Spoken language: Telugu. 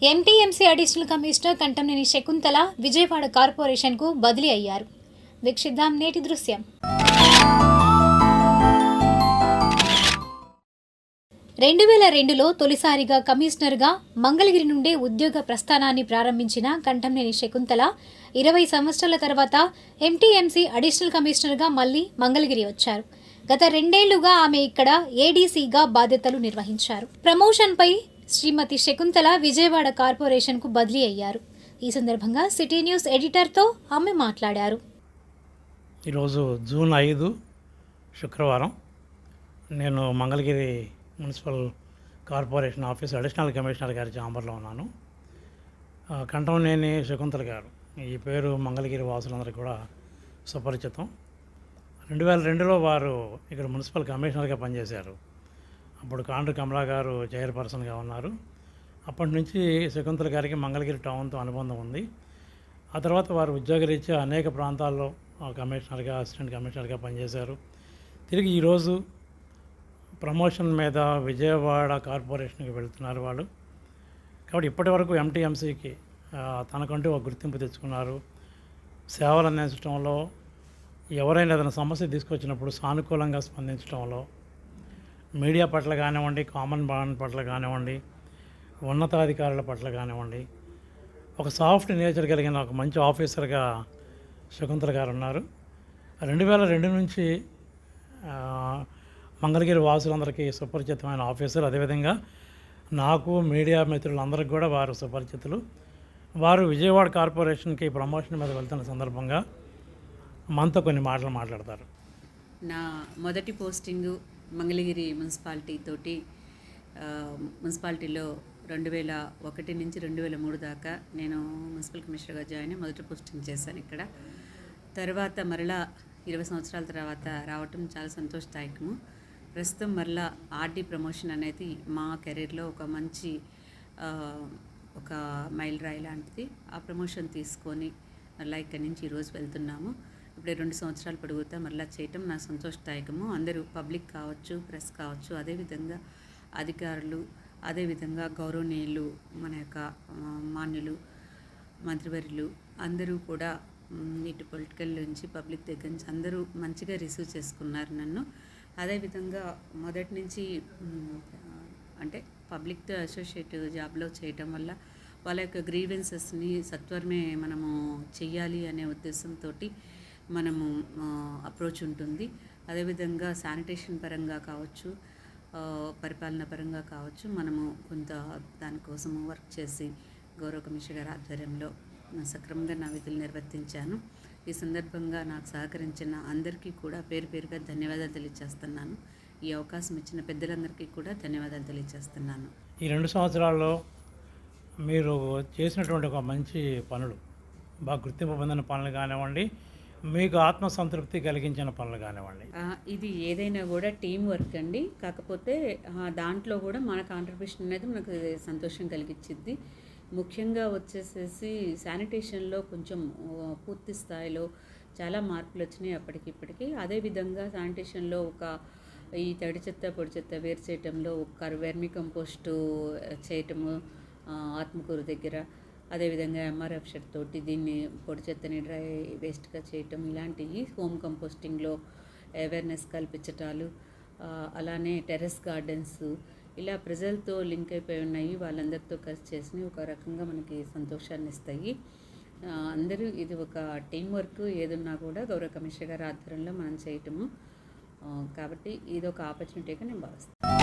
MTMC additional commissioner Kantamneni Shakuntala Vijayawada కార్పొరేషన్కు బదిలీ అయ్యారు. వీక్షిద్దాం నేటి దృశ్యం. 2002లో తొలిసారిగా కమిషనర్గా మంగళగిరి నుండే ఉద్యోగ ప్రస్థానాన్ని ప్రారంభించిన కంటంనేని శకుంతల 20 సంవత్సరాల తర్వాత ఎంటీఎంసీ అడిషనల్ కమిషనర్గా మళ్లీ మంగళగిరి వచ్చారు. గత 2 ఏళ్లుగా ఆమె ఇక్కడ ఏడీసీగా బాధ్యతలు నిర్వహించారు. ప్రమోషన్పై శ్రీమతి శకుంతల విజయవాడ కార్పొరేషన్కు బదిలీ అయ్యారు. ఈ సందర్భంగా సిటీ న్యూస్ ఎడిటర్తో ఆమె మాట్లాడారు. ఈరోజు జూన్ 5 శుక్రవారం నేను Mangalagiri municipal corporation office additional commissioner గారి ఛాంబర్లో ఉన్నాను. కంటంనేని శకుంతల గారు ఈ పేరు మంగళగిరి వాసులందరికీ కూడా సుపరిచితం. 2002లో వారు ఇక్కడ మున్సిపల్ కమిషనర్గా పనిచేశారు. అప్పుడు కాండ్రు కమలా గారు చైర్పర్సన్గా ఉన్నారు. అప్పటి నుంచి శకుంతల గారికి మంగళగిరి టౌన్తో అనుబంధం ఉంది. ఆ తర్వాత వారు ఉద్యోగరీత్యా అనేక ప్రాంతాల్లో కమిషనర్గా, అసిస్టెంట్ కమిషనర్గా పనిచేశారు. తిరిగి ఈరోజు ప్రమోషన్ మీద విజయవాడ కార్పొరేషన్కి వెళ్తున్నారు వాళ్ళు. కాబట్టి ఇప్పటి వరకు ఎంటీఎంసీకి తనకంటూ ఒక గుర్తింపు తెచ్చుకున్నారు. సేవలు అందించడంలో, ఎవరైనా ఏదైనా సమస్య తీసుకొచ్చినప్పుడు సానుకూలంగా స్పందించడంలో, మీడియా పట్ల కానివ్వండి, కామన్ బాండ్ పట్ల కానివ్వండి, ఉన్నతాధికారుల పట్ల కానివ్వండి, ఒక సాఫ్ట్ నేచర్ కలిగిన ఒక మంచి ఆఫీసర్గా శకుంతల గారు ఉన్నారు. 2002 నుంచి మంగళగిరి వాసులందరికీ సుపరిచితమైన ఆఫీసర్. అదేవిధంగా నాకు, మీడియా మిత్రులందరికీ కూడా వారు సుపరిచితులు. వారు విజయవాడ కార్పొరేషన్కి ప్రమోషన్ మీద వెళ్తున్న సందర్భంగా మనతో కొన్ని మాటలు మాట్లాడతారు. నా మొదటి పోస్టింగు మంగళగిరి మున్సిపాలిటీ తోటి మున్సిపాలిటీలో 2001 నుంచి 2003 దాకా నేను మున్సిపల్ కమిషనర్గా జాయిన్ అయ్యి మొదటి పోస్టింగ్ చేశాను ఇక్కడ. తర్వాత మరలా 20 సంవత్సరాల తర్వాత రావటం చాలా సంతోషదాయకము. ప్రస్తుతం మరలా ఆర్డీ ప్రమోషన్ అనేది మా కెరీర్లో ఒక మంచి ఒక మైల్ రాయి లాంటిది. ఆ ప్రమోషన్ తీసుకొని మరలా ఇక్కడి నుంచి ఈరోజు వెళ్తున్నాము. ఇప్పుడే 2 సంవత్సరాలు పొడుగుతా మరలా చేయటం నా సంతోషదాయకము. అందరూ పబ్లిక్ కావచ్చు, ప్రెస్ కావచ్చు, అదేవిధంగా అధికారులు, అదేవిధంగా గౌరవనీయులు, మన యొక్క మాన్యులు, మంత్రివర్యులు అందరూ కూడా ఇటు పొలిటికల్ నుంచి పబ్లిక్ దగ్గర నుంచి అందరూ మంచిగా రిసీవ్ చేసుకున్నారు నన్ను. అదేవిధంగా మొదటి నుంచి అంటే పబ్లిక్తో అసోసియేట్ జాబ్లో చేయటం వల్ల వాళ్ళ యొక్క గ్రీవెన్సెస్ని సత్వరమే మనము చెయ్యాలి అనే ఉద్దేశంతో మనము అప్రోచ్ ఉంటుంది. అదేవిధంగా శానిటేషన్ పరంగా కావచ్చు, పరిపాలన పరంగా కావచ్చు, మనము కొంత దానికోసము వర్క్ చేసి గౌరవ కమిషనర్ గారి ఆధ్వర్యంలో సక్రమంగా నా విధులు నిర్వర్తించాను. ఈ సందర్భంగా నాకు సహకరించిన అందరికీ కూడా పేరు పేరుగా ధన్యవాదాలు తెలియజేస్తున్నాను. ఈ అవకాశం ఇచ్చిన పెద్దలందరికీ కూడా ధన్యవాదాలు తెలియజేస్తున్నాను. ఈ 2 సంవత్సరాల్లో మీరు చేసినటువంటి ఒక మంచి పనులు, బాగా గుర్తింపు పొందిన పనులు కానివ్వండి, మీకు ఆత్మసంతృప్తి కలిగించిన పనులు కానివ్వండి. ఇది ఏదైనా కూడా టీం వర్క్ అండి. కాకపోతే దాంట్లో కూడా మన కాంట్రిబ్యూషన్ అనేది మనకు సంతోషం కలిగించింది. ముఖ్యంగా వచ్చేసేసి శానిటేషన్లో కొంచెం పూర్తి స్థాయిలో చాలా మార్పులు వచ్చినాయి అప్పటికిప్పటికీ. అదేవిధంగా శానిటేషన్లో ఈ తడి చెత్త, పొడి చెత్త వేరు చేయటంలో ఒక వెర్మి కంపోస్టు చేయటము ఆత్మకూరు దగ్గర, అదేవిధంగా ఎంఆర్ఎఫ్ షెడ్ తోటి దీన్ని పొడి చెత్తని డ్రై వేస్ట్గా చేయటం, ఇలాంటివి హోమ్ కంపోస్టింగ్లో అవేర్నెస్ కల్పించటాలు, అలానే టెర్రస్ గార్డెన్స్, ఇలా ప్రజలతో లింక్ అయిపోయి ఉన్నాయి. వాళ్ళందరితో కలిసి చేసి ఒక రకంగా మనకి సంతోషాన్ని ఇస్తాయి. అందరూ ఇది ఒక టీం వర్క్. ఏదున్నా కూడా గౌరవ కమిషనర్ గారి ఆధ్వర్యంలో మనం చేయటము. కాబట్టి ఇది ఒక ఆపర్చునిటీగా నేను భావిస్తాను.